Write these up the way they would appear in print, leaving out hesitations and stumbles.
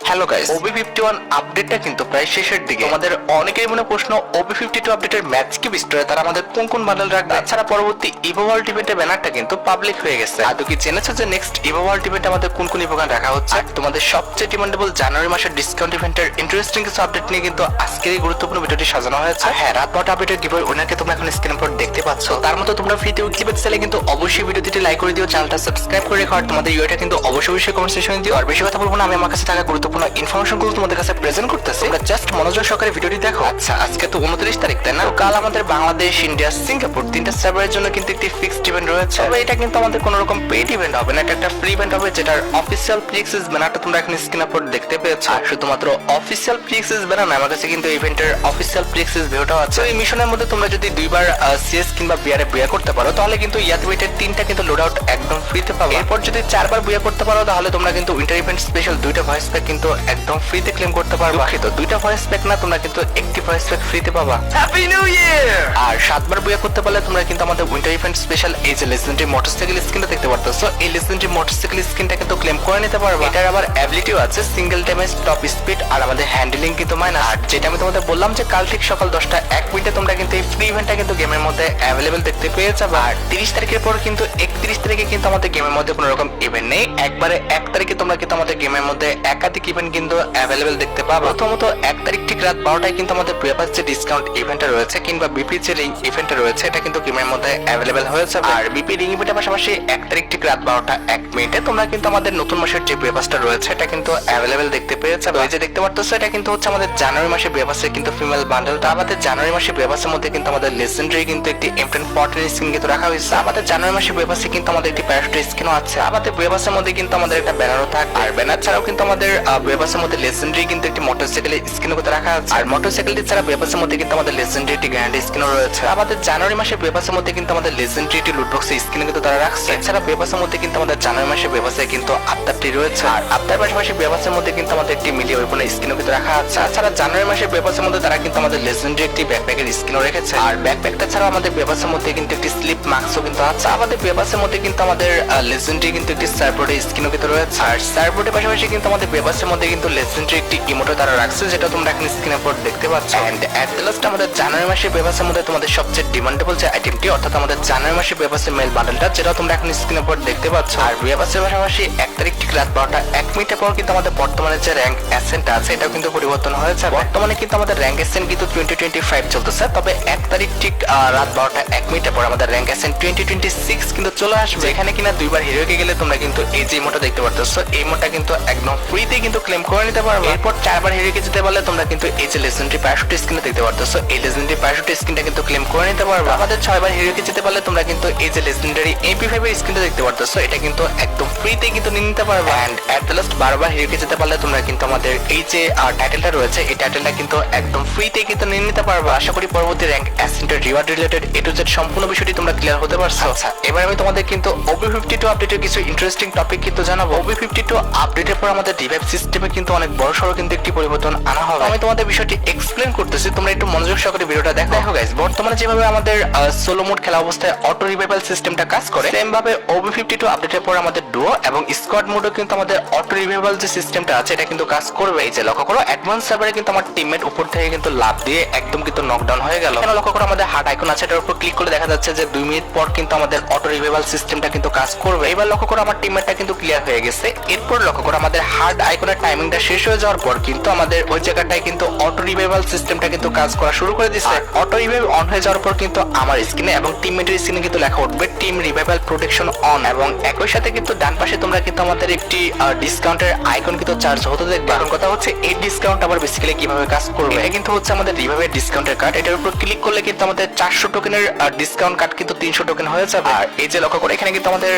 Hello guys, OB51 আপডেটটা কিন্তু প্রায় শেষের দিকে। আমাদের অনেকেরই মনে প্রশ্ন, OB52 আপডেটের ম্যাচ কি বিস্তারে তারা আমাদের কোন কোন বান্ডেল রাখবে? তাছাড়া পরবর্তী ইভো ওয়ার্ল্ড ইভেন্টের ব্যানারটা কিন্তু পাবলিক হয়ে গেছে। আদৌ কি জেনেছো যে নেক্সট ইভো ওয়ার্ল্ড ইভেন্টে আমাদের কোন কোন ইভো গান রাখা হচ্ছে? আর তোমাদের সবচেয়ে ডিমান্ডেবল জানুয়ারি মাসের ডিসকাউন্ট ইভেন্টের ইন্টারেস্টিং কিছু আপডেট নিয়ে কিন্তু আজকের এই গুরুত্বপূর্ণ ভিডিওটি সাজানো হয়েছে। আর হ্যাঁ, রাত 12টা আপডেটের গিভওয়ে উইনারকে তোমরা এখন স্ক্রিনের উপর দেখতে পাচ্ছ। তার মতো তোমরা ফ্রিতে উইকলি পেতে চাইলে কিন্তু অবশ্যই ভিডিওটি লাইক করে দিও, চ্যানেলটা সাবস্ক্রাইব করে রেখো। আর তোমাদের ইউআইটা কিন্তু অবশ্যই কমেন্ট সেকশনে দিও। আর বেশি কথা বলবো না, আমি আমার কাছে থাকা গুরুত্বপূর্ণ ইনফরমেশনগুলো তোমাদের কাছে প্রেজেন্ট করতেছি। তোমরা জাস্ট মনোযোগ সহকারে ভিডিওটি দেখো। আচ্ছা, আজকে তো 29 তারিখ, তাই না? কাল আমাদের বাংলাদেশ, ইন্ডিয়া, সিঙ্গাপুর তিনটা সার্ভারের জন্য কিন্তু একটি ফিক্সড ইভেন্ট রয়েছে। তবে এটা কিন্তু আমাদের কোনো রকম পেইড ইভেন্ট হবে না, এটা একটা ফ্রি ইভেন্ট হবে, যেটার অফিসিয়াল প্রিএক্সেস ব্যানারটা তোমরা এখন স্ক্রিনের উপর দেখতে পেয়েছো। আর শুধুমাত্র অফিসিয়াল প্রিএক্সেস ব্যানার না, আমার কাছে কিন্তু ইভেন্টের অফিসিয়াল প্রিএক্সেস ভিডিওটাও আছে। এই মিশনের মধ্যে তোমরা যদি দুইবার সিএস কিংবা বিআরে বুয়া করতে পারো, তাহলে কিন্তু ইয়াতওয়েটের তিনটা কিন্তু লোড আউট একদম ফ্রিতে পাবে। এরপর যদি চারবার বুয়া করতে পারো, তাহলে তোমরা কিন্তু উইন্টার ইভেন্ট স্পেশাল দুইটা ভয়েস প্যাক কিন্তু একদম ফ্রিতে ক্লেম করতে পারবে। তো দুইটা ভয়েস প্যাক না, তোমরা কিন্তু একটি ভয়েস প্যাক ফ্রিতে পাবা। Happy new year! আর 7বার বুয়া করতে পারলে তোমরা কিন্তু আমাদের উইন্টার ইভেন্ট স্পেশাল এই যে লেজেন্ডারি মোটরসাইকেল স্কিনটা দেখতে পারতেছো, এই লেজেন্ডারি মোটরসাইকেল স্কিনটা কিন্তু ক্লেম করে নিতে পারবে। এটার আবার অ্যাবিলিটিও আছে, সিঙ্গেল ড্যামেজ, টপ স্পিড, আর আমাদের হ্যান্ডলিং কিন্তু মাইনাস। আর যেটা আমি তোমাদের বললাম যে কাল ঠিক সকাল 10টা 1 মিনিটে তোমরা কিন্তু এই ফ্রি ইভেন্টটা কিন্তু গেমের মধ্যে অ্যাভেলেবল দেখতে পেয়ে যাবে। আর 30 তারিখের পর কিন্তু 31 তারিখে কিন্তু আমাদের গেমের মধ্যে কোনো রকম ইভেন্ট নেই। একবারে 1 তারিখে তোমরা কিন্তু আমাদের গেমের মধ্যে একাধিক ইভেন্ট কিন্তু অ্যাভেলেবল দেখতে পাবে। প্রথমত 1 তারিখ ঠিক রাত 12টায় কিন্তু আমাদের প্রিয়াপাস যে ডিসকাউন্ট ইভেন্টটা রয়েছে কিংবা বিপি যে রিং ইভেন্টটা রয়েছে, এটা কিন্তু গেমের মধ্যে অ্যাভেলেবল হয়েছে। আর বিপি রিং ইভেন্টের পাশাপাশি 1 তারিখ ঠিক রাত 12টা 1 মিনিটে তোমরা কিন্তু আমাদের নতুন মাসের যে প্রিয়াপাসটা রয়েছে, এটা কিন্তু অ্যাভেলেবল দেখতে পেয়ে যাবে। এই যে দেখতে পারতেছো, এটা কিন্তু হচ্ছে আমাদের জানুয়ারি মাসে প্রিয়াপাসের কিন্তু ফিমেল বান্ডেলটা। আমাদের জানুয়ারি মাসে প্রিয়াপাসের মধ্যে কিন্তু আমাদের লেজেন্ডারি কিন্তু একটি M1014 স্কিন কিন্তু রাখা হয়েছে। আমাদের জানুয়ারি মাসে প্রিয়াপাসে কিন্তু আমাদের একটি প্যারাশুট স্কিনও আছে। আমাদের প্রিয়াপাসের মধ্যে কিন্তু আমাদের একটা ব্যানারও থাকে। আর ব্যানার ছাড়াও কিন্তু আমাদের প্রিয়াপাসের মধ্যে লেজেন্ডারি কিন্তু একটি মোটরসাইকেল স্কিনও কিন্তু রাখা আছে। আর মোটরসাইকেলটি ছাড়া প্রিয়াপাসের মধ্যে কিন্তু আমাদের লেজেন্ডারি একটি গ্যারান্টি স্কিনও রয়েছে। আমাদের জানুয়ারি মাসে প্রিয়াপাসের মধ্যে কিন্তু আমাদের লেজেন্ডারি একটি লুটবক্স স্কিন কিন্তু তারা রাখছে। এছাড়া প্রিয়াপাসের মধ্যে কিন্তু আমাদের জানুয়ারি মাসে প্রিয়াপাসে কিন্তু আফতারটি রয়েছে। আর আফতার পাশাপাশি প্রিয়াপাসের মধ্যে কিন্তু আমাদের একটি মিলি ওয়েপন স্কিনও কিন্তু রাখা আছে। এছাড়া জানুয়ারি মাসে প্রিয়াপাসের মধ্যে তারা কিন্তু আমাদের লেজেন্ডারি একটি ব্যাকপ্যাকের স্কিনও রেখেছে। আর ব্যাকপ্যাকটা ছাড়াও আমাদের প্রিয়াপাসের মধ্যে কিন্তু একটি স্লিপ মাস্কও কিন্তু আছে। আমাদের প্রিয়াপাসের মধ্যে কিন্তু আমাদের লেজেন্ডারি কিন্তু একটি সার্বোর্ডের স্কিনও কিন্তু রয়েছে। আর সার্বোর্ডের পাশাপাশি কিন্তু আমাদের প্রিয়াপাসের মধ্যে কিন্তু লেজেন্ডারি একটি ইমোটও তারা রাখছে, যেটা তোমরা এখন স্ক্রিনের উপর দেখতে পাচ্ছ। এন্ড এট দ্য লাস্ট আমাদের জানুয়ারি মাসে প্রিয়াপাসের মধ্যে তোমাদের সবচেয়ে ডিমান্ডেবল যে আইটেমটি, অর্থাৎ আমাদের জানুয়ারি মাসে প্রিয়াপাসের মেল বান্ডেলটা, যেটা তোমরা এখন স্ক্রিনের উপর দেখতে পাচ্ছ। আর প্রিয়াপাসের পাশাপাশি 1 তারিখ ঠিক রাত 12টা 1 মিনিটের পর কিন্তু আমাদের বর্তমানে যে র্যাঙ্ক অ্যাসেন্টটা আছে, এটাও কিন্তু পরিবর্তন হয়েছে। বর্তমানে কিন্তু আমাদের র্যাঙ্ক অ্যাসেন্ট কিন্তু 2025 চলতেছে। তবে 1 তারিখ ঠিক রাত 12টা 1 মিনিটের পর আমাদের র্যাঙ্ক অ্যাসেন্ট 2026 কিন্তু চলে আসবে। এখানে কিনা দুইবার হিরোকে গেলে তোমরা কিন্তু এই যে ইমোটা দেখতে পারতেছো, এই ইমোটা কিন্তু একদম ফ্রিতে কিন্তু ক্লেম করে নিতে পারবে। এরপর 4বার হিরোকে যেতে পারলে তোমরা কিন্তু এই যে লেজেন্ডারি প্যারাশুট স্কিনটা দেখতে পারতেছো, এই লেজেন্ডারি প্যারাশুট স্কিনটা কিন্তু ক্লেম করে নিতে পারবে। আমাদের 6বার হিরোকে যেতে পারলে তোমরা কিন্তু এই যে লেজেন্ডারি MP5 এর স্কিনটা দেখতে পারতেছো, এটা কিন্তু একদম ফ্রিতে কিন্তু নিয়ে নিতে পারবে। এন্ড এট দ্য লাস্ট 12বার হিরোকে যেতে পারলে তোমরা কিন্তু আমাদের এই যে টাইটেলটা রয়েছে, এই টাইটেলটা কিন্তু একদম ফ্রিতে কিন্তু নিয়ে নিতে পারবে। আশা করি পরবর্তী র্যাঙ্ক অ্যাসেন্টের reward related A to Z সম্পূর্ণ বিষয়টি তোমরা ক্লিয়ার হতে পারছো। আচ্ছা, এবার আমি তোমাদের কিন্তু OB52 আপডেটের কিছু ইন্টারেস্টিং টপিক কিন্তু জানাবো। OB52 আপডেটের পর আমাদের রিভাইভ সিস্টেমে কিন্তু অনেক বড়সড় কিন্তু একটি পরিবর্তন আনা হবে। আমি তোমাদের বিষয়টি এক্সপ্লেন করতেছি, তোমরা একটু মনোযোগ সহকারে ভিডিওটা দেখো। দেখো গাইস, বর্তমানে যেভাবে আমাদের সোলো মোড খেলা অবস্থায় অটো রিভাইভাল সিস্টেমটা কাজ করে, সেম ভাবে OB52 আপডেটের পর আমাদের ডুও এবং স্কোয়াড মোডও কিন্তু আমাদের অটো রিভাইভাল যে সিস্টেমটা আছে, এটা কিন্তু কাজ করবে। এই যে লক্ষ্য করো, অ্যাডভান্স সার্ভারে কিন্তু আমার টিমমেট উপর থেকে কিন্তু লাফ দিয়ে একদম কিন্তু নকডাউন হয়ে গেল। এখানে লক্ষ্য করো, আমাদের হার্ট আইকন আছে, এটার উপর ক্লিক করলে দেখা যাচ্ছে যে 2 মিনিট পর কিন্তু আমাদের অটো রিভাইভাল সিস্টেমটা কিন্তু কাজ করবে। এবার লক্ষ্য করো, আমার টিমমেটটা কিন্তু ক্লিয়ার হয়ে গেছে। এরপর লক্ষ্য করো, আমাদের হার্ট আইকনের টাইমিংটা শেষ হয়ে যাওয়ার পর কিন্তু আমাদের ওই জায়গাটায় কিন্তু অটো রিভাইভাল সিস্টেমটা কিন্তু কাজ করা শুরু করে দিচ্ছে। অটো রিভাইভ অন হয়ে যাওয়ার পর কিন্তু আমার স্ক্রিনে এবং টিমমেটের স্ক্রিনে কিন্তু লেখা উঠবে টিম রিভাইভাল প্রোটেকশন অন, এবং একই সাথে কিন্তু ডান পাশে তোমরা কিন্তু আমাদের একটি ডিসকাউন্টের আইকন কিন্তু চার্জ হতে দেখবে। এখন কথা হচ্ছে, এই ডিসকাউন্ট আবার বেসিক্যালি কিভাবে কাজ করবে। এটা কিন্তু হচ্ছে আমাদের রিভাইভের ডিসকাউন্টের কার্ড। এটার উপর ক্লিক করলে কিন্তু আমাদের 400 টোকেনের ডিসকাউন্ট কার্ড কিন্তু 300 টোকেন হয়ে যাবে। আর এই যে লক্ষ্য করে, এখানে কিন্তু আমাদের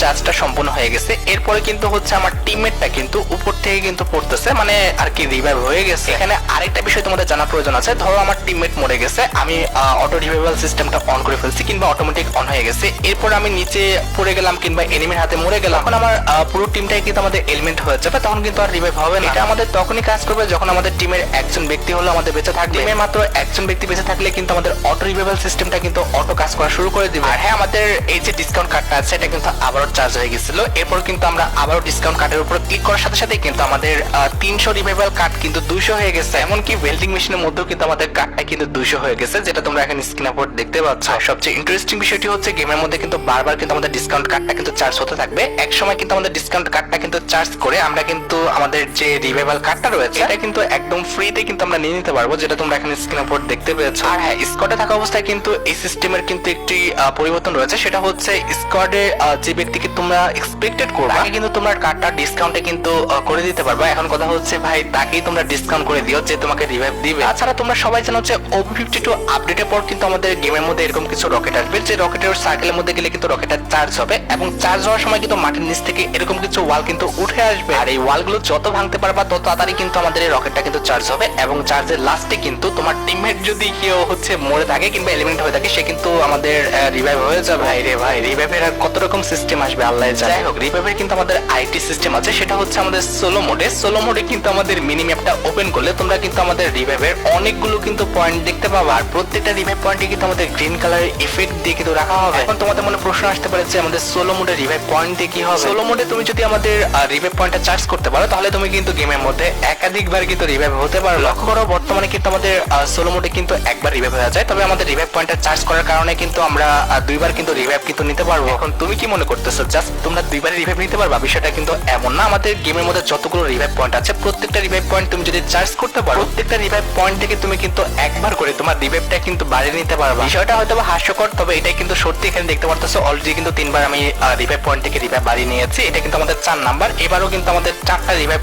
চার্জটা সম্পূর্ণ হয়ে গেছে। এরপরে কিন্তু হচ্ছে আমার টিমমেটটা কিন্তু উপর থেকে কিন্তু পড়তেছে, মানে আর কি রিভাইভ হয়ে গেছে। এখানে আরেকটা বিষয় তোমাদের জানা প্রয়োজন আছে। ধরো আমার টিমমেট মরে গেছে, আমি অটো রিভাইভাল সিস্টেমটা অন করে ফেলছি কিংবা অটোমেটিক অন হয়ে গেছে। এরপর আমি নিচে পড়ে গেলাম কিংবা এনিমির হাতে মরে গেলাম, এখন আমার পুরো টিমটাই কিন্তু আমাদের এলিমেন্ট হয়ে যাবে, তখন কিন্তু আর রিভাইভ হবে না। এটা আমাদের তখনই কাজ করবে যখন আমাদের টিমের একজন ব্যক্তি হলো আমাদের বেঁচে থাকবে। টিমের মাত্র একজন ব্যক্তি বেঁচে থাকলে কিন্তু আমাদের অটো রিভাইভাল সিস্টেমটা কিন্তু অটো কাজ করা শুরু করে দিবে। আর হ্যাঁ, আমাদের এই যে ডিসকাউন্ট কার্ডটা আছে, এটা কিন্তু আবারও চার্জ হয়ে গেছিল। এরপর কিন্তু আমরা আবারও ডিসকাউন্ট কার্ডের উপর ক্লিক করার সাথে সাথে কিন্তু আমাদের 300 রিভাইভাল কার্ড কিন্তু 200 হয়ে গেছে। এমনকি ওয়েল্ডিং মেশিনের মধ্যেও কিন্তু আমাদের কার্ডটা কিন্তু 200 হয়ে গেছে, যেটা তোমরা এখন স্ক্রিনে উপর দেখতে পাচ্ছ। আর সবচেয়ে ইন্টারেস্টিং বিষয়টি হচ্ছে গেমের মধ্যে কিন্তু বারবার কিন্তু আমাদের ডিসকাউন্ট কার্ডটা কিন্তু চার্জ হতে থাকবে। এক সময় কিন্তু আমাদের ডিসকাউন্ট কার্ডটা কিন্তু চার্জ করে আমরা কিন্তু আমাদের যে রিভাইভাল কার্ডটা রয়েছে এটা কিন্তু একদম ফ্রিতে কিন্তু আমরা নিয়ে নিতে পারবো, যেটা তোমরা এখন স্ক্রিনের উপর দেখতে পেয়েছো। আর হ্যাঁ, স্কোয়াডে থাকা অবস্থায় কিন্তু এই সিস্টেমের কিন্তু একটি পরিবর্তন রয়েছে, সেটা হচ্ছে স্কোয়াডে যে ব্যক্তিকে তোমরা এক্সপেক্টেড করবে তাকে কিন্তু তোমরা কার্ডটা ডিসকাউন্টে কিন্তু করে দিতে পারবে। এখন কথা হচ্ছে ভাই, তাকেই তোমরা ডিসকাউন্ট করে দিও যে তোমাকে রিভাইভ দিবে। তাছাড়া তোমরা সবাই জানো যে OB52 আপডেটের পর কিন্তু আমাদের গেমের মধ্যে এরকম কিছু রকেট আসবে, যে রকেটের সার্কেলের মধ্যে গেলে কিন্তু রকেটটা চার্জ হবে, এবং চার্জ হওয়ার সময় কিন্তু মাটির নিচ থেকে এরকম কিছু ওয়াল কিন্তু উঠে আসবে। আর এই ওয়ালগুলো যত ভাঙতে পারবা তত তাড়াতাড়ি কিন্তু আমাদের এই রকেটটা কিন্তু চার্জ হবে, এবং চার্জের লাস্টে কিন্তু তোমার টিমমেট যদি কেউ হচ্ছে মরে থাকে কিংবা এলিমিনেট হয়ে থাকে সে কিন্তু আমাদের রিভাইভ হয়ে যাবে। ভাই রে ভাই, রিভাইভের আর কত রকম সিস্টেম আসবে আল্লাহ জানে। যাই হোক, রিভাইভের কিন্তু আমাদের আইটি সিস্টেম আছে, সেটা হচ্ছে আমাদের সোলো মোডে। সোলো মোডে কিন্তু আমাদের মিনি ম্যাপটা ওপেন করলে তোমরা কিন্তু আমাদের রিভাইভের অনেকগুলো কিন্তু পয়েন্ট দেখতে পাবা, আর প্রত্যেকটা রিভাইভ পয়েন্টে কিন্তু আমাদের গ্রিন কালারের ইফেক্ট দিয়ে কিন্তু রাখা হবে। এখন তোমাদের মনে প্রশ্ন আসতে পারে যে আমাদের সোলো মোডে রিভাইভ পয়েন্ট দিয়ে কি হবে। সোলো মোডে তুমি যদি আমাদের রিভাইভ পয়েন্টটা চার্জ করতে পারো তাহলে তুমি কিন্তু গেমের মধ্যে একাধিকবার কিন্তু রিভাইভ হতে পারো। লক্ষ্য করো, বর্তমানে কিন্তু আমাদের সোলো মোডে কিন্তু একবার রিভাইভ হয়ে যায়, তবে আমাদের রিভাইভ পয়েন্টটা চার্জ করার কারণে কিন্তু আমরা দুইবার কিন্তু রিভাইভ কিন্তু নিতে পারবো। এখন তুমি কি মনে করতেছো জাস্ট তোমরা দুইবার রিভাইভ নিতে পারবা? বিষয়টা কিন্তু এমন না। আমাদের গেমের মধ্যে যতগুলো রিভাইভ পয়েন্ট আছে প্রত্যেকটা রিভাইভ পয়েন্ট তুমি যদি চার্জ করতে পারো, প্রত্যেকটা রিভাইভ পয়েন্ট থেকে তুমি কিন্তু একবার করে তোমার রিভাইভটা কিন্তু বাড়িয়ে নিতে পারবা। বিষয়টা হয়তো হাস্যকর, তবে এটাই কিন্তু সত্যি। এখানে দেখতে পারতেছো অলরেডি কিন্তু 3বার আমি রিভাইভ পয়েন্ট থেকে রিভাইভ বাড়িয়ে নিয়েছি। এটা কিন্তু আমাদের 4 নাম্বার। এবারও কিন্তু আমাদের 4টা রিভাইভ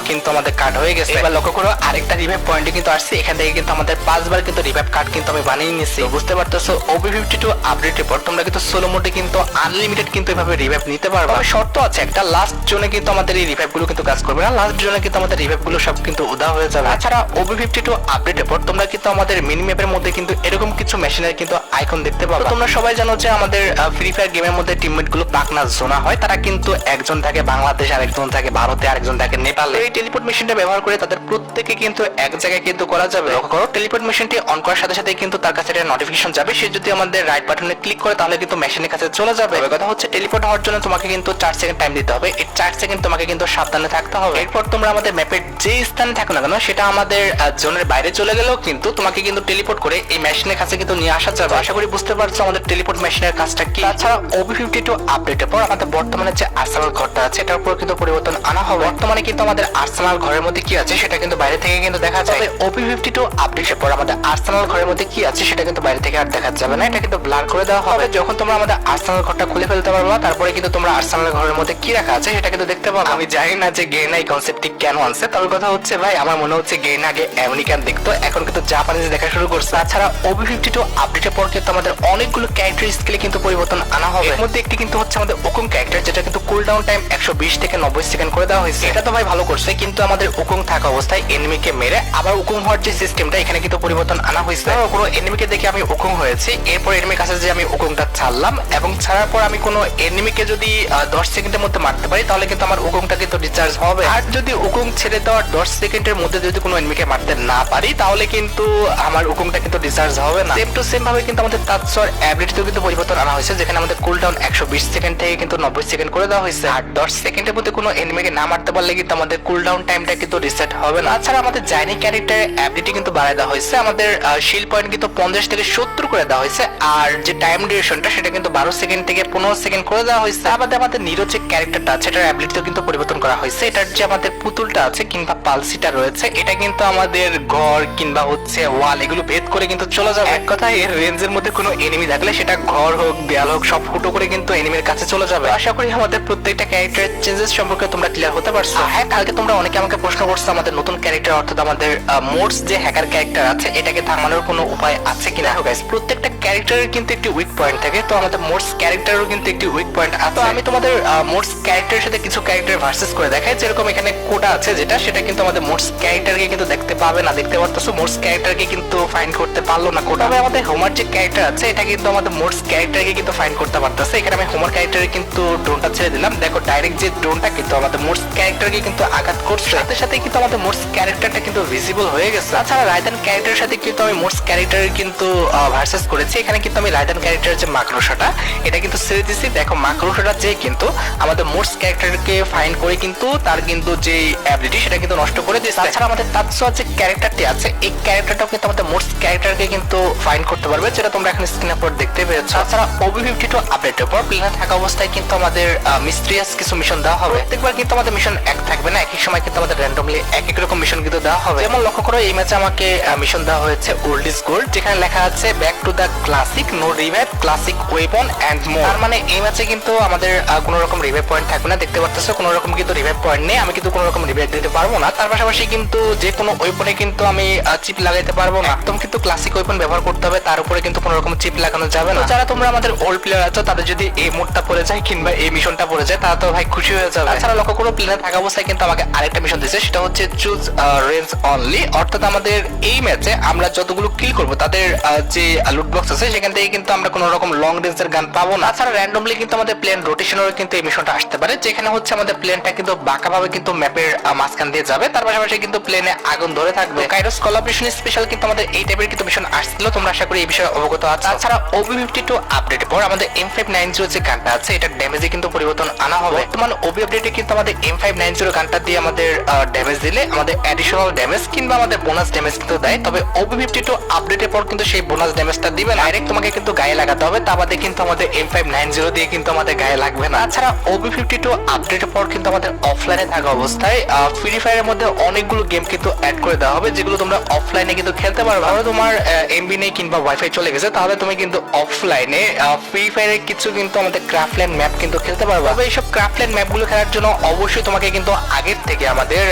কিন্তু আমাদের কার্ড হয়ে গেছে। এবার লক্ষ্য করো, আরেকটা রিভাইভ পয়েন্টে কিন্তু আসছে, এখান থেকে কিন্তু আমাদের 5বার কিন্তু রিভাইভ কার্ড কিন্তু আমি বানিয়ে নিয়েছি। বুঝতে পারতেছো, OB52 আপডেটের পর তোমরা কিন্তু সোলো মোডে কিন্তু আনলিমিটেড কিন্তু এভাবে রিভাইভ নিতে পারবে। তবে শর্ত আছে একটা, লাস্ট জোনে কিন্তু আমাদের এই রিভাইভ গুলো কিন্তু কাজ করবে না। লাস্ট জোনে কিন্তু আমাদের রিভাইভ গুলো সব কিন্তু উদা হয়ে যাবে। তাছাড়া OB52 আপডেটের পর তোমরা কিন্তু আমাদের মিনি ম্যাপের মধ্যে কিন্তু এরকম কিছু মেশিনের কিন্তু আইকন দেখতে পাবে। তোমরা সবাই জানো যে আমাদের ফ্রি ফায়ার গেমের মধ্যে টিমমেট গুলো পাকনা জোনা হয়, তারা কিন্তু একজন থাকে বাংলাদেশ, আরেকজন থাকে ভারতে, আরেকজন থাকে নেপালে। এই টেলিপোর্ট মেশিনটা ব্যবহার করে তাদের প্রত্যেকে কিন্তু এক জায়গায় কিন্তু করা যাবে। লক্ষ্য করো, টেলিপোর্ট মেশিনটি অন করার সাথে সাথে কিন্তু তার কাছে একটা নোটিফিকেশন যাবে, সে যদি আমাদের রাইট বাটনে ক্লিক করে তাহলে কিন্তু মেশিনের কাছে চলে যাবে। কথা হচ্ছে টেলিপোর্ট হওয়ার জন্য তোমাকে কিন্তু 4 সেকেন্ড টাইম দিতে হবে। এই 4 সেকেন্ড তোমাকে কিন্তু সাবধানে থাকতে হবে। এরপর তোমরা আমাদের ম্যাপের যে স্থানে থাকো না কেন, সেটা আমাদের জোনের বাইরে চলে গেলেও কিন্তু তোমাকে কিন্তু টেলিপোর্ট করে এই মেশিনের কাছে কিন্তু নিয়ে আসা যাবে। আশা করি বুঝতে পারছো আমাদের টেলিপোর্ট মেশিনের কাজটা কি। তাছাড়া OB52 আপডেটের পর আমাদের বর্তমানে যে আর্সেনাল ঘরটা আছে এটার উপর কিন্তু পরিবর্তন আনা হবে। বর্তমানে কিন্তু আমাদের আর্সেনাল ঘরের মধ্যে কি আছে সেটা কিন্তু বাইরে থেকে কিন্তু দেখা যায়। OB52 আপডেটের পর আমাদের আর্সেনাল ঘরের মধ্যে কি আছে সেটা কিন্তু বাইরে থেকে আর দেখা যাবে না, এটা কিন্তু ব্লার করে দেওয়া হবে। যখন তোমরা আমাদের আর্সেনাল ঘরটা খুলে ফেলতে পারবা, তারপরে কিন্তু তোমরা আর্সেনাল ঘরের মধ্যে কি রাখা আছে সেটা কিন্তু দেখতে পাবো। আমি জানি না যে গেইনা এই কনসেপ্টটি কেন আনছে, তবে কথা হচ্ছে ভাই, আমার মনে হচ্ছে গেইনা আগে আমেরিকান দেখতো, এখন কিন্তু জাপানিজ দেখা শুরু করছে। তাছাড়া OB52 আপডেটের পর কিন্তু আমাদের অনেকগুলো ক্যারেক্টার স্কিলে কিন্তু পরিবর্তন আনা হবে। এর মধ্যে একটি কিন্তু হচ্ছে আমাদের ওকুং ক্যারেক্টার, যেটা কিন্তু কুলডাউন টাইম 120 থেকে 90 সেকেন্ড করে দেওয়া হয়েছে। এটা তো ভাই ভালো করছে, কিন্তু আমাদের ওকুং থাকা অবস্থায় এনিমিকে মেরে আবার ওকুং হওয়ার যে সিস্টেমটা এখানে কিন্তু পরিবর্তন আনা হয়েছে। কোনো এনিমিকে দেখে আমি ওকুং হয়েছি, এরপর এনিমির কাছে যে আমি ওকুংটা ছাড়লাম এবং ছাড়ার পর আমি কোনো এনিমিকে যদি 10 সেকেন্ডের মধ্যে মারতে পারি তাহলে কিন্তু আমার ওকুংটা কিন্তু ডিসচার্জ হবে। আর যদি ওকুং ছেড়ে দেওয়ার 10 সেকেন্ডের মধ্যে যদি কোনো এনিমিকে মারতে না পারি তাহলে কিন্তু আমার ওকুংটা কিন্তু ডিসচার্জ হবে না। সেম টু সেম ভাবে কিন্তু আমাদের তাৎসর অ্যাবিলিটিতেও কিন্তু পরিবর্তন আনা হয়েছে, যেখানে আমাদের কুলডাউন 120 সেকেন্ড থেকে কিন্তু 90 সেকেন্ড করে দেওয়া হয়েছে। আর 10 সেকেন্ডের মধ্যে কোনো এনিমিকে না মারতে পারলে কিন্তু আমাদের কুলডাউন টাইমটা কিন্তু রিসেট হবে না। তাছাড়া আমাদের জাইনি ক্যারেক্টারের অ্যাবিলিটি কিন্তু বাড়ায় দেওয়া হয়েছে। আমাদের শিল্ড পয়েন্ট কিন্তু 50 থেকে 70 করে দেওয়া হয়েছে, আর যে টাইম ডিউরেশনটা সেটা কিন্তু 12 সেকেন্ড থেকে 15 সেকেন্ড করে দেওয়া হয়েছে। আমাদের নিরো যে ক্যারেক্টারটা আছে এটার অ্যাবিলিটিও কিন্তু পরিবর্তন করা হয়েছে। এটার যে আমাদের পুতুলটা আছে কিংবা পালসিটা রয়েছে এটা কিন্তু আমাদের ঘর কিংবা হচ্ছে ওয়াল এগুলো ভেদ করে কিন্তু চলে যাবে। এক কথায় এর রেঞ্জের মধ্যে কোনো এনিমি থাকলে সেটা ঘর হোক দেয়াল হোক সব ফুটো করে কিন্তু এনিমির কাছে চলে যাবে। আশা করি আমাদের প্রত্যেকটা ক্যারেক্টারের চেঞ্জেস সম্পর্কে তোমরা ক্লিয়ার হতে পারছো। হ্যাঁ, কালকে তোমরা অনেকে আমাকে প্রশ্ন করছো আমাদের নতুন ক্যারেক্টার অর্থাৎ আমাদের মোডস যে হ্যাকার ক্যারেক্টার আছে এটাকে থামানোর কোনো উপায় আছে কিনা। গাইস, প্রত্যেকটা ক্যারেক্টারের কিন্তু একটি উইক পয়েন্ট থাকে, তো আমাদের মোডস ক্যারেক্টারেরও কিন্তু একটি উইক পয়েন্ট আছে। তো আমি তোমাদের মোডস ক্যারেক্টারের সাথে কিছু ক্যারেক্টার ভার্সেস করে দেখাই। যেরকম এখানে কোডা আছে যেটা সেটা কিন্তু আমাদের মোডস ক্যারেক্টারকে কিন্তু দেখতে পাবে না, দেখতে পারতেছো মোডস ক্যারেক্টারকে কিন্তু ফাইন্ড করতে পারলো না কোডা। তবে আমাদের হোমার যে ক্যারেক্টার আছে এটা কিন্তু আমাদের মোডস ক্যারেক্টারকে কিন্তু ফাইন্ড করতে পারতেছে। এখানে আমি হোমার ক্যারেক্টারে কিন্তু ড্রোনটা ছেড়ে দিলাম, দেখো ডাইরেক্ট যে ড্রোনটা কিন্তু আমাদের মোডস ক্যারেক্টারকে কিন্তু আঘাত করছে, সাথে সাথে কিন্তু আমাদের মোডস ক্যারেক্টারটা কিন্তু ভিজিবল হয়ে গেছে। তাছাড়া রায়দান ক্যারেক্টারের সাথে কিন্তু আমি মোডস ক্যারেক্টারের কিন্তু ভার্সেস করেছি। এখানে কিন্তু আমি রায়দান ক্যারেক্টারের যে মাকড়সাটা এটা কিন্তু ছেড়ে দিছি, দেখো মাকড়সাটা যে কিন্তু আমাদের মোডস ক্যারেক্টারকে ফাইন্ড করে কিন্তু তার কিন্তু যে অ্যাবিলিটি সেটা কিন্তু নষ্ট করে দিচ্ছে। তাছাড়া আমাদের তাৎসুয়া যে ক্যারেক্টারটি আছে এই ক্যারেক্টারটাও কিন্তু আমাদের মোস্ট ক্যারেক্টারকে কিন্তু ফাইন্ড করতে পারবে, যেটা তোমরা এখন স্ক্রিনের উপর দেখতে পেয়েছো। তাছাড়া OB52 আপডেটের পর প্লেনে থাকা অবস্থায় কিন্তু আমাদের মিস্ট্রিয়াস কিছু মিশন দেওয়া হবে। প্রত্যেকবার কিন্তু আমাদের মিশন এক থাকবে না, একই সময় কিন্তু আমাদের র্যান্ডমলি এক এক রকম মিশন কিন্তু দেওয়া হবে। যেমন লক্ষ্য করো এই ম্যাচে আমাকে মিশন দেওয়া হয়েছে ওল্ড ইজ গোল্ড, যেখানে লেখা আছে back to the classic, no revive, classic weapon and more. তার মানে এই ম্যাচে কিন্তু আমাদের কোনো রকম রিভাইভ পয়েন্ট থাকবে না। দেখতে পাচ্ছ কোনো রকম কিন্তু রিভাইভ পয়েন্ট নেই, আমি কিন্তু কোনো রকম রিভাইভ দিতে পারবো না। তার পাশাপাশি কিন্তু যে কোনো ওয়েপনে কিন্তু আমি চিপ লাগাইতে পারবো না, একদম কিন্তু ক্লাসিক ওয়েপন ব্যবহার করতে হবে, তার উপরে কিন্তু কোনো রকম চিপ লাগানো যাবে না। যারা তোমরা আমাদের ওল্ড প্লেয়ার আছো তাদের যদি এই মোডটা পড়ে যায় কিংবা এই মিশনটা পড়ে যায় তারা তো ভাই খুশি হয়ে যাবে। তাছাড়া লক্ষ্য করো প্লেনে থাকা অবস্থায় কিন্তু আমাকে আরেকটা মিশন দিয়েছে, সেটা হচ্ছে চুজ রেঞ্জ অনলি। অর্থাৎ আমাদের এই ম্যাচে আমরা যতগুলো কিল করবো তাদের যে লুট বক্স আছে সেখান থেকে কিন্তু আমরা কোনো রকম লং রেঞ্জের গান পাবো না। তাছাড়া র্যান্ডমলি কিন্তু আমাদের প্লেন রোটেশনেরও কিন্তু এই মিশনটা আসতে পারে, যেখানে হচ্ছে আমাদের প্লেনটা কিন্তু বাঁকাভাবে কিন্তু ম্যাপের মাঝখান দিয়ে যাবে, তার পাশাপাশি কিন্তু প্লেনে আগুন ধরে থাকবে। কাইরোস কোলাবরেশন স্পেশাল কিন্তু আমাদের এই টাইপের কিন্তু মিশন আসছিল, তোমরা আশা করি এই বিষয়ে অবগত আছো। তাছাড়া OB52 আপডেটের পর আমাদের M590 যে গানটা আছে এটা ড্যামেজে কিন্তু পরিবর্তন আনা হবে। বর্তমান OB আপডেটে কিন্তু আমাদের M590 গানটা দিয়ে আমাদের ড্যামেজ দিলে আমাদের অ্যাডিশনাল ড্যামেজ কিংবা আমাদের বোনাস ড্যামেজ কিন্তু দেয়, তবে OB52 আপডেটের পর কিন্তু সেই বোনাস ড্যামেজটা দিবে না, ডাইরেক্ট তোমাকে কিন্তু গায়ে লাগাতে হবে, তা বাদে কিন্তু আমাদের M590 দিয়ে কিন্তু আমাদের গায়ে লাগবে না। তাছাড়া OB52 আপডেটের পর কিন্তু আমাদের অফলাইনে থাকা অবস্থায় ফ্রি ফায়ারের মধ্যে অনেকগুলো গেম কিন্তু অ্যাড করে দেওয়া হবে, যেগুলো তোমরা অফলাইনে কিন্তু খেলতে পারবে। ধরো তোমার এমবি নেই কিংবা ওয়াইফাই চলে গেছে, তাহলে তুমি কিন্তু অফলাইনে ফ্রি ফায়ারে কিছু কিন্তু আমাদের ক্রাফটল্যান্ড ম্যাপ কিন্তু খেলতে পারবে। তবে এইসব ক্রাফটল্যান্ড ম্যাপগুলো খেলার জন্য অবশ্যই তোমাকে কিন্তু আগের থেকে আমাদের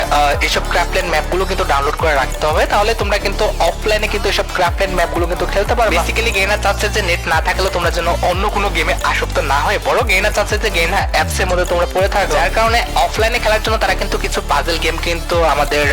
এইসব ক্রাফটল্যান্ড ম্যাপগুলো কিন্তু ডাউনলোড করে রাখতে হবে, তাহলে তোমরা কিন্তু অফলাইনে কিন্তু এইসব ক্রাফটল্যান্ড ম্যাপগুলো কিন্তু খেলতে পারবে। বেসিক্যালি গেনার চাচ্ছে যে নেট না থাকলে তোমরা যেন অন্য কোনো গেমে আসক্ত না হয়ে পড়ো, গেনার চাচ্ছে যে গেনার অ্যাপস এর মধ্যে তোমরা পড়ে থাকো, যার কারণে অফলাইনে খেলার জন্য তারা কিন্তু কিছু পাজল গেম কিন্তু আমাদের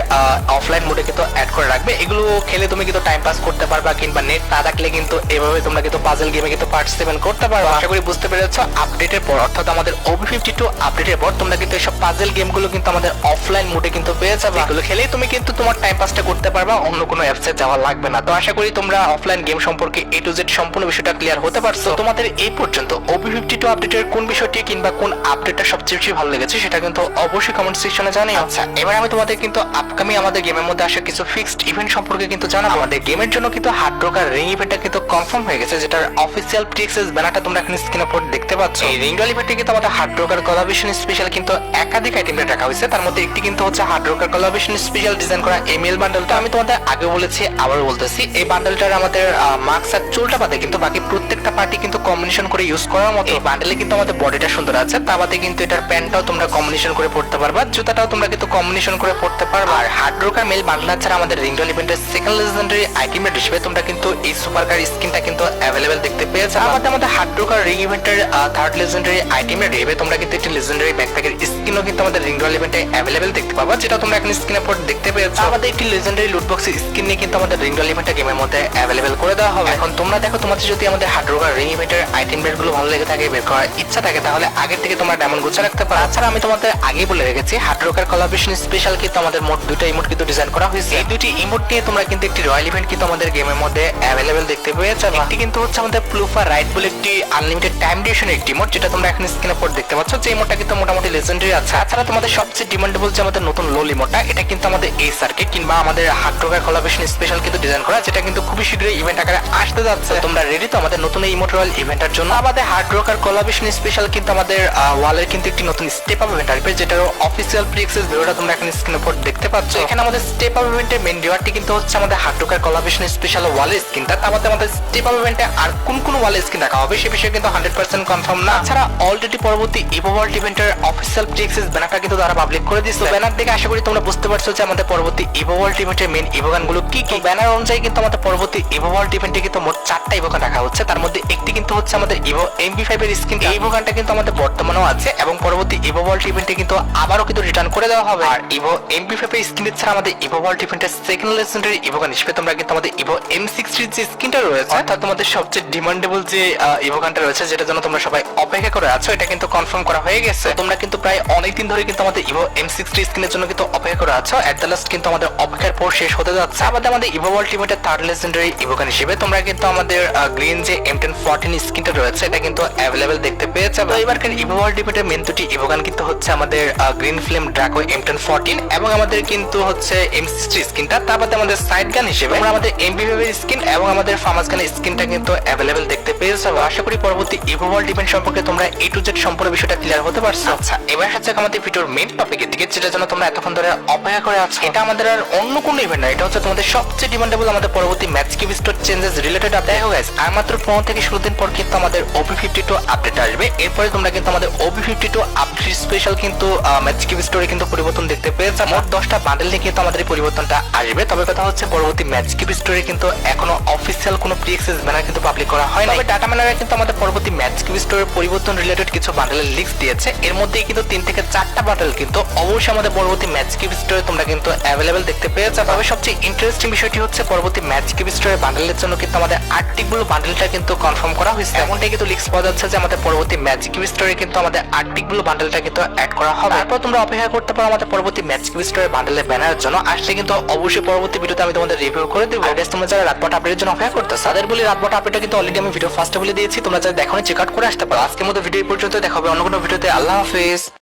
অফলাইন মোডে কিন্তু অ্যাড করে রাখবে। এগুলো খেলে তুমি কিন্তু টাইম পাস করতে পারবা, কিংবা নেট না থাকলে কিন্তু এভাবে তোমরা কিন্তু পাজল গেমে কিন্তু পার্টিসিপেট করতে পারবা। আশা করি বুঝতে পেরেছো। আপডেটের পর অর্থাৎ আমাদের OB52 আপডেটের পর তোমরা কিন্তু এইসব পাজল গেমগুলো কিন্তু আমাদের অফলাইন মোডে কিন্তু পেয়ে যাবে, এগুলো খেলেই তুমি কিন্তু তোমার টাইম পাসটা করতে পারবা, অন্য কোনো অ্যাপসে যাওয়া লাগবে না। তো আশা করি তোমরা অফলাইন গেম সম্পর্কে A to Z সম্পূর্ণ বিষয়টা ক্লিয়ার হতে পারছো। তোমাদের এই পর্যন্ত OB52 আপডেটের কোন বিষয়টি কিংবা কোন আপডেটটা সবচেয়ে বেশি ভালো লেগেছে সেটা কিন্তু অবশ্যই কমেন্ট সেকশনে জানিও। আচ্ছা, এবার আমি তোমাদের কিন্তু আপকামিং আমাদের গেমের মধ্যে আসা কিছু ফিক্সড ইভেন্ট সম্পর্কে কিন্তু জানাবো। আমাদের গেমের জন্য কিন্তু হার্ড রক আর রিং ইভেন্টটা কিন্তু কনফার্ম হয়ে গেছে, যেটার অফিসিয়াল প্রিএক্সেস ব্যানারটা তোমরা এখন স্ক্রিনে উপর দেখতে পাচ্ছ। এই রিং ইভেন্টে কিন্তু আমাদের হার্ড রক আর কোলাবরেশন স্পেশাল কিন্তু একাধিক আইটেম রাখা হয়েছে, তার মধ্যে একটি কিন্তু হচ্ছে হার্ড রক আর কোলাবরেশন স্পেশাল ডিজাইন করা এমএল বান্ডেলটা। আমি তোমাদের আগে বলেছি আবার বলতেছি, এই বান্ডেলটার আমাদের মাস্ক আর চুলটা বাদে কিন্তু বাকি প্রত্যেকটা পার্টি কিন্তু কম্বিনেশন করে ইউজ করার মতো। এই বান্ডেলে কিন্তু আমাদের বডিটা সুন্দর আছে, তা বাদে কিন্তু এটার প্যান্টটাও তোমরা কম্বিনেশন করে পড়তে পারবা, জুতাটাও তোমরা কিন্তু কম্বিনেশন করে পড়তে পারবা। আর হার্ড রক আর মেল বান্ডেল ছাড়া আমাদের রিংডল ইভেন্টের সেকেন্ড লেজেন্ডারি আইটেম হিসেবে তোমরা কিন্তু এই সুপার কার স্কিনটা কিন্তু অ্যাভেলেবেল দেখতে পেয়েছো। আমাদের হার্ড রক আর রিং ইভেন্টের থার্ড লেজেন্ডারি আইটেম হিসেবে তোমরা কিন্তু একটি লেজেন্ডারি ব্যাকপ্যাকের স্কিনও কিন্তু আমাদের রিংডল ইভেন্টে অ্যাভেলেবেল দেখতে পাবা, যেটা তোমরা এখন স্ক্রিনে পর দেখতে পেয়েছো। আমাদের একটি লেজেন্ডারি লুট বক্সের স্কিন নিয়ে কিন্তু আমাদের রিংডল ইভেন্টে গেমের মধ্যে অ্যাভেলেবেল করে দেওয়া হবে। এখন তোমরা দেখো, তোমাদের যদি আমাদের হার্ড রক আর রিং ইভেন্টের আইটেম বেরগুলো ভালো লেগে থাকে, বের করার ইচ্ছা থাকে, তাহলে আগের থেকে তোমরা ডায়মন্ড গুছা রাখতে পারো। তাছাড়া আমি তোমাদের আগেই বলে রেখেছি হার্ড রক আর কোলাবরেশন স্পেশাল কিন্তু আমাদের মোট দুইটা ইমোট কিন্তু ডিজাইন করা হয়েছে। এই দুটি ইমোট নিয়ে তোমরা কিন্তু একটি রয়্যাল ইভেন্ট কিন্তু আমাদের গেমের মধ্যে অ্যাভেলেবেল দেখতে পেয়েছো। একটি কিন্তু হচ্ছে আমাদের প্লুফা রাইড বলে একটি আনলিমিটেড টাইম ডিউরেশন একটি ইমোট, যেটা তোমরা এখন স্ক্রিনে পর দেখতে পাচ্ছ। যে ইমোটটা কিন্তু মোটামুটি লেজেন্ডারি আছে। তাছাড়া তোমাদের সবচেয়ে ডিমান্ডেবল যে আমাদের নতুন লোল ইমোটটা, এটা কিন্তু আমাদের এই সার্কিট কিংবা আমাদের হার্ড রক আর কোলাবরেশন স্পেশাল কিন্তু ডিজাইন করা, যেটা কিন্তু খুবই শীঘ্রই ইভেন্ট আকারে আসতে যাচ্ছে। তোমরা রেডি তো আমাদের নতুন এই ইমোট রয়্যাল ইভেন্টের জন্য? আমাদের হার্ড রক আর কোলাবরেশন স্পেশাল কিন্তু আমাদের ওয়ালের কিন্তু একটি নতুন স্টেপ আপ ইভেন্ট আসবে, যেটার অফিসিয়াল প্রিএক্সেস ভিডিওটা তোমরা এখন স্ক্রিনে পর দেখতে পাচ্ছ। এখানে আমাদের স্টেপ আপ ইভেন্টের মেইন রিওয়ার্ডটি কিন্তু হচ্ছে আমাদের হার্ড রক আর কোলাবরেশন স্পেশাল ওয়ালের স্কিনটা। আমাদের স্টেপ আপ ইভেন্টে আর কোন ওয়ালের স্কিন রাখা হবে সে বিষয়ে কিন্তু 100% কনফার্ম না। ছাড়া অলরেডি পরবর্তী ইভো ওয়ার্ল্ড ইভেন্টের অফিসিয়াল প্রিএক্সেস ব্যানারটা কিন্তু তারা পাবলিক করে দিয়েছে। ব্যানার দেখে আশা করি তোমরা বুঝতে পারছো যে আমাদের পরবর্তী ইভো ওয়ার্ল্ড ইভেন্টের মেইন ইভো গানগুলো কি কি। ব্যানার অনুযায়ী কিন্তু আমাদের পরবর্তী ইভো ওয়ার্ল্ড ইভেন্টে কিন্তু মোট 4টা ইভো গান রাখা হচ্ছে, তার মধ্যে একটি কিন্তু হচ্ছে আমাদের ইভো MP5 এর স্কিন। এই ইভো গানটা কিন্তু আমাদের বর্তমানেও আছে এবং পরবর্তী ইভো ওয়ার্ল্ড ইভেন্টে কিন্তু আবারও কিন্তু রিটার্ন করে দেওয়া হবে। আর ইভো MP5 এর স্কিন ছাড়া আমাদের ইভো ওয়ার্ল্ড ইভেন্টের সেকেন্ড লেজেন্ডারি ইভো গান হিসেবে তোমরা কিন্তু আমাদের ইভো M60 যে স্কিনটা রয়েছে, অর্থাৎ তোমাদের সবচেয়ে ডিমান্ডেবল যে ইভো গানটা রয়েছে, যেটা জন্য তোমরা সবাই অপেক্ষা করে আছো, এটা কিন্তু কনফার্ম করা হয়ে গেছে। তোমরা কিন্তু প্রায় অনেকদিন ধরে কিন্তু আমাদের ইভো M60 স্কিনের জন্য কিন্তু অপেক্ষা করে আছো। এট দ্য লাস্ট কিন্তু আমাদের অপেক্ষার পর শেষ হতে যাচ্ছে। আমাদের ইভো ওয়ার্ল্ড ইভেন্টের থার্ড লেজেন্ডারি ইভো গান হিসেবে তোমরা কিন্তু আমাদের গ্রিন যে M1014 স্কিনটা রয়েছে, এটা কিন্তু অ্যাভেলেবেল দেখতে পেয়েছো। তো এবারকার ইভো ওয়ার্ল্ড ইভেন্টের মেন দুটি ইভো গান কিন্তু হচ্ছে আমাদের green twin flame Draco M1014 এবং আমাদের কিন্তু হচ্ছে M60 স্কিনটা, তারপরে আমাদের সাইড গান হিসেবে আমরা আমাদের MP5 এর স্কিন এবং আমাদের ফার্মাস গানের স্কিনটা কিন্তু অ্যাভেলেবেল দেখতে পেয়েছো। আশা করি পরবর্তী ইভো ওয়ার্ল্ড ইভেন্ট সম্পর্কে তোমরা A to Z সম্পূর্ণ বিষয়টা ক্লিয়ার হতে পারছো। আচ্ছা, এবার হচ্ছে আমাদের ভিডিওর মেইন টপিকের দিকে, যেটার জন্য তোমরা এতক্ষণ ধরে অপেক্ষা করে আছো। এটা আমাদের আর অন্য কোনো ইভেন্ট না, এটা হচ্ছে তোমাদের সবচেয়ে ডিমান্ডেবল আমাদের পরবর্তী match cube store changes related update. দেখো গাইস, আর মাত্র 15 থেকে 16 দিন পর কিন্তু আমাদের OP52 আপডেট আসবে। এরপরে তোমরা কিন্তু আমাদের OP52 আপডেট স্পেশাল কিন্তু ম্যাচ কিউব স্টোরে কিন্তু পরিবর্তন দেখতে পেয়েছো। মোট 10টা বান্ডেল নিয়ে কিন্তু আমাদের এই পরিবর্তনটা আসবে। তবে কথা হচ্ছে পরবর্তী ম্যাচ কিউব স্টোরে কিন্তু এখনো অফিসিয়াল কোনো প্রি অ্যাক্সেস ব্যানার কিন্তু পাবলিক করা হয় না। তবে ডাটা ম্যানারে কিন্তু আমাদের পরবর্তী ম্যাচ কিউব স্টোরের পরিবর্তন রিলেটেড কিছু বান্ডেলের লিস্ট দিয়েছে। এর মধ্যেই কিন্তু 3 থেকে 4টা বান্ডেল কিন্তু অবশ্যই আমাদের পরবর্তী ম্যাচ কিউব স্টোরে তোমরা কিন্তু অ্যাভেলেবেল দেখতে পেয়েছো। তবে সবচেয়ে ইন্টারেস্টিং বিষয়টি হচ্ছে পরবর্তী ম্যাচ কিউব স্টোরের বান্ডেলের জন্য কিন্তু আমাদের আর্টিকগুলো বান্ডেলটা কিন্তু কনফার্ম করা হয়েছে। এমনটাই কিন্তু লিস্ট পাওয়া যাচ্ছে যে আমাদের পরবর্তী ম্যাচ কিউব স্টোরে কিন্তু আমাদের আর্টিকগুলো বান্ডেলটা কিন্তু অ্যাড করা হবে। তারপর তোমরা অপেক্ষা করতে পারো আমাদের পরবর্তী ম্যাচ কিউব স্টোরের বান্ডেলের ব্যানারের জন্য। আসলে কিন্তু অবশ্যই পরবর্তী ভিডিওতে আমি তোমাদের রিভিউ করে দেবো। আর গাইস, তোমরা যারা রাতবাট আপডেটের জন্য অপেক্ষা করতেছো তাদের বলি রাতবাট আপডেটটা কিন্তু অলরেডি আমি ভিডিও ফার্স্টে বলে দিয়েছি, তোমরা যারা দেখোনি চেক আউট করে আসতে পারো। আজকের মতো ভিডিও পর্যন্ত দেখা হবে অন্য কোনো ভিডিওতে। আল্লাহ হাফেজ।